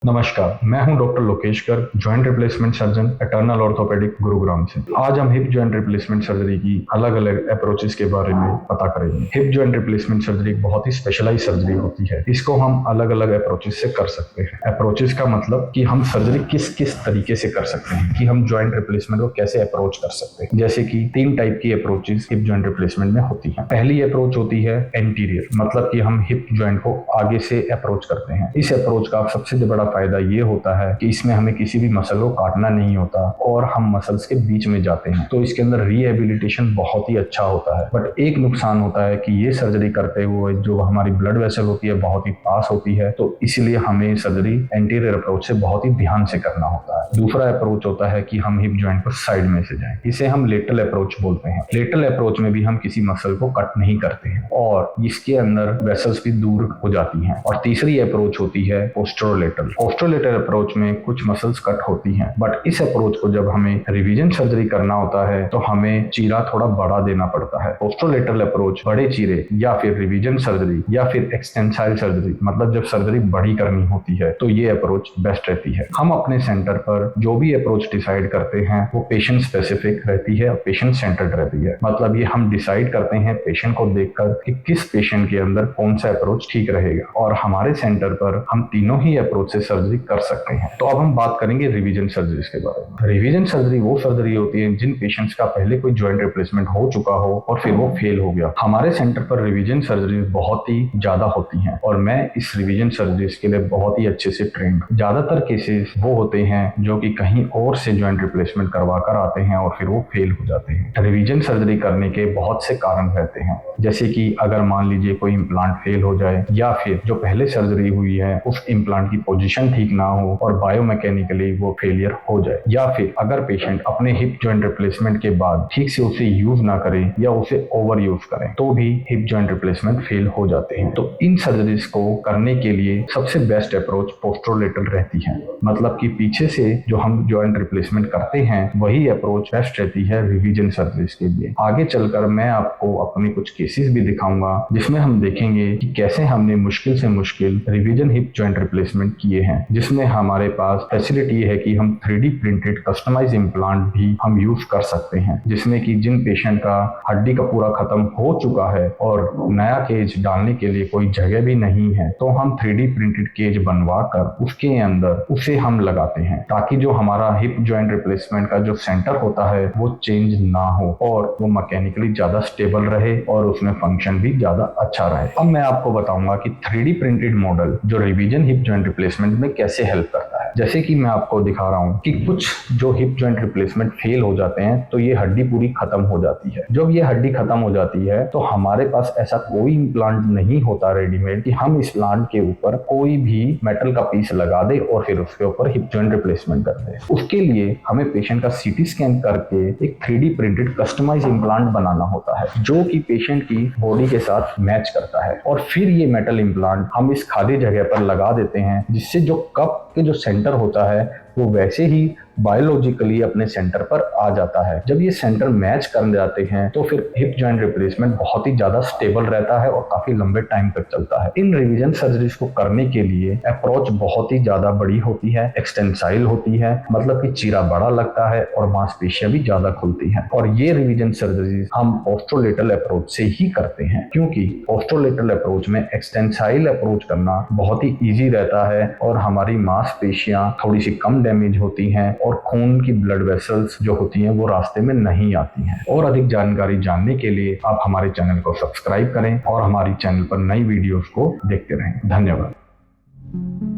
नमस्कार, मैं हूं doctor Lokesh Garg, joint replacement surgeon, eternal orthopaedic, Gurugram से। आज हम हिप जॉइंट रिप्लेसमेंट सर्जरी की अलग अलग अप्रोचेस के बारे में पता करेंगे। हिप जॉइंट रिप्लेसमेंट सर्जरी एक बहुत ही स्पेशलाइज सर्जरी होती है। इसको हम अलग अलग अप्रोचेस से कर सकते हैं। अप्रोचेस का मतलब कि हम सर्जरी किस किस तरीके से कर सकते हैं, कि हम जॉइंट रिप्लेसमेंट को कैसे अप्रोच कर सकते हैं। जैसे कि 3 टाइप की अप्रोचेस हिप जॉइंट रिप्लेसमेंट में होती है। पहली अप्रोच होती है एंटीरियर, मतलब कि हम हिप जॉइंट को आगे से अप्रोच करते हैं। इस अप्रोच का सबसे बड़ा फायदा ये होता है कि इसमें हमें किसी भी मसल को काटना नहीं होता और हम मसल्स के बीच में जाते हैं, तो इसके अंदर रिहेबिलिटेशन बहुत ही अच्छा होता है। बट एक नुकसान होता है कि ये सर्जरी करते हुए जो हमारी ब्लड वेसल होती है बहुत ही पास होती है, तो इसलिए हमें सर्जरी एंटीरियर अप्रोच से बहुत ही ध्यान से करना होता है। दूसरा अप्रोच होता है कि हम हिप जॉइंट पर साइड में से जाएं, इसे हम लेटरल अप्रोच बोलते हैं। लेटरल अप्रोच में भी हम किसी मसल को कट नहीं करते हैं और इसके अंदर वेसल्स भी दूर हो जाती हैं। और तीसरी अप्रोच होती है पोस्टेरोलेटरल। पोस्टेरोलेटरल अप्रोच में कुछ मसल्स कट होती हैं, बट इस अप्रोच को जब हमें रिवीजन सर्जरी करना होता है तो हमें चीरा थोड़ा बड़ा देना पड़ता है। पोस्टेरोलेटरल अप्रोच बड़े चीरे या फिर रिवीजन सर्जरी या फिर एक्सटेंसाइल सर्जरी, मतलब जब सर्जरी बड़ी करनी होती है तो ये अप्रोच बेस्ट रहती है। हम अपने सेंटर पर जो भी अप्रोच डिसाइड करते हैं वो पेशेंट स्पेसिफिक रहती है और पेशेंट सेंटर्ड रहती है। मतलब ये हम डिसाइड करते हैं पेशेंट को देखकर कि किस पेशेंट के अंदर कौन सा अप्रोच ठीक रहेगा, और हमारे सेंटर पर हम तीनों ही अप्रोच से सर्जरी कर सकते हैं। तो अब हम बात करेंगे रिवीजन सर्जरी के बारे में। रिवीजन सर्जरी वो सर्जरी होती है जिन पेशेंट्स का पहले कोई जॉइंट रिप्लेसमेंट हो चुका हो और फिर वो फेल हो गया। हमारे सेंटर पर रिवीजन सर्जरी बहुत ही ज्यादा होती हैं और मैं इस रिवीजन सर्जरीज के लिए बहुत ही अच्छे से ट्रेंड हूं। ज्यादातर केसेस वो होते हैं जो कि कहीं और से जॉइंट रिप्लेसमेंट करवा कर आते हैं और फिर वो फेल हो जाते हैं। रिवीजन सर्जरी करने के बहुत से कारण रहते हैं, जैसे कि अगर मान लीजिए कोई इम्प्लांट फेल हो जाए या फिर जो पहले सर्जरी हुई है उस इम्प्लांट की पोजीशन ठीक ना हो और बायोमैकेनिकली वो फेलियर हो जाए, या फिर अगर पेशेंट अपने हिप जॉइंट रिप्लेसमेंट के बाद ठीक से उसे यूज ना करे या उसे ओवर यूज करें तो भी हिप जॉइंट रिप्लेसमेंट फेल हो जाते हैं। तो इन सर्जरीज को करने के लिए सबसे बेस्ट अप्रोच पोस्टेरोलेटरल रहती है, मतलब कि पीछे से जो हम जॉइंट रिप्लेसमेंट करते हैं वही अप्रोच बेस्ट रहती है रिवीजन सर्जरीज के लिए। आगे चलकर मैं आपको अपने कुछ केसेस भी दिखाऊंगा जिसमें हम देखेंगे कि कैसे हमने मुश्किल से मुश्किल रिवीजन हिप जॉइंट रिप्लेसमेंट किए हैं, जिसमें हमारे पास फैसिलिटी है कि हम 3D प्रिंटेड कस्टमाइज इम्प्लांट भी हम यूज कर सकते हैं, जिसमें कि जिन पेशेंट का हड्डी का पूरा खत्म हो चुका है और नया केज डालने के लिए कोई जगह भी नहीं है तो हम 3D प्रिंटेड केज बनवा कर उसके अंदर उसे हम लगाते हैं, ताकि जो हमारा हिप जॉइंट रिप्लेसमेंट का जो सेंटर होता है वो चेंज ना हो और वो मैकेनिकली ज्यादा स्टेबल रहे और उसमें फंक्शन भी ज्यादा अच्छा रहे। अब मैं आपको बताऊंगा कि 3D प्रिंटेड मॉडल जो रिवीजन हिप जॉइंट रिप्लेसमेंट में कैसे हेल्प करता है। जैसे कि मैं आपको दिखा रहा हूं कि कुछ जो हिप जॉइंट रिप्लेसमेंट फेल हो जाते हैं तो ये हड्डी पूरी खत्म हो जाती है। जब ये हड्डी खत्म हो जाती है तो हमारे पास ऐसा कोई इम्प्लांट नहीं होता रेडीमेड कि हम इस प्लांट के ऊपर कोई भी मेटल का पीस लगा दे और फिर उसके ऊपर हिप जॉइंट रिप्लेसमेंट कर दे। उसके लिए हमें पेशेंट का सीटी स्कैन करके एक 3D प्रिंटेड कस्टमाइज इम्प्लांट बनाना होता है जो कि पेशेंट की बॉडी के साथ मैच करता है, और फिर ये मेटल इम्प्लांट हम इस खाली जगह पर लगा देते हैं, जिससे जो कप के जो सेंटर होता है वो वैसे ही बायोलॉजिकली अपने सेंटर पर आ जाता है। जब ये सेंटर मैच कर जाते हैं तो फिर हिप जॉइंट रिप्लेसमेंट बहुत ही ज्यादा स्टेबल रहता है और काफी लंबे टाइम तक चलता है। इन रिवीजन सर्जरीज को करने के लिए अप्रोच बहुत ही ज्यादा बड़ी होती है, एक्सटेंसाइल होती है, मतलब कि चीरा बड़ा लगता है और मांसपेशियां भी ज्यादा खुलती हैं। और ये रिवीजन सर्जरीज हम पोस्टेरोलेटरल अप्रोच से ही करते हैं, क्योंकि पोस्टेरोलेटरल अप्रोच में एक्सटेंसाइल अप्रोच करना बहुत ही ईजी रहता है और हमारी मांसपेशियां थोड़ी सी कम डैमेज होती हैं और खून की ब्लड वेसल्स जो होती हैं वो रास्ते में नहीं आती हैं। और अधिक जानकारी जानने के लिए आप हमारे चैनल को सब्सक्राइब करें और हमारी चैनल पर नई वीडियोस को देखते रहें। धन्यवाद।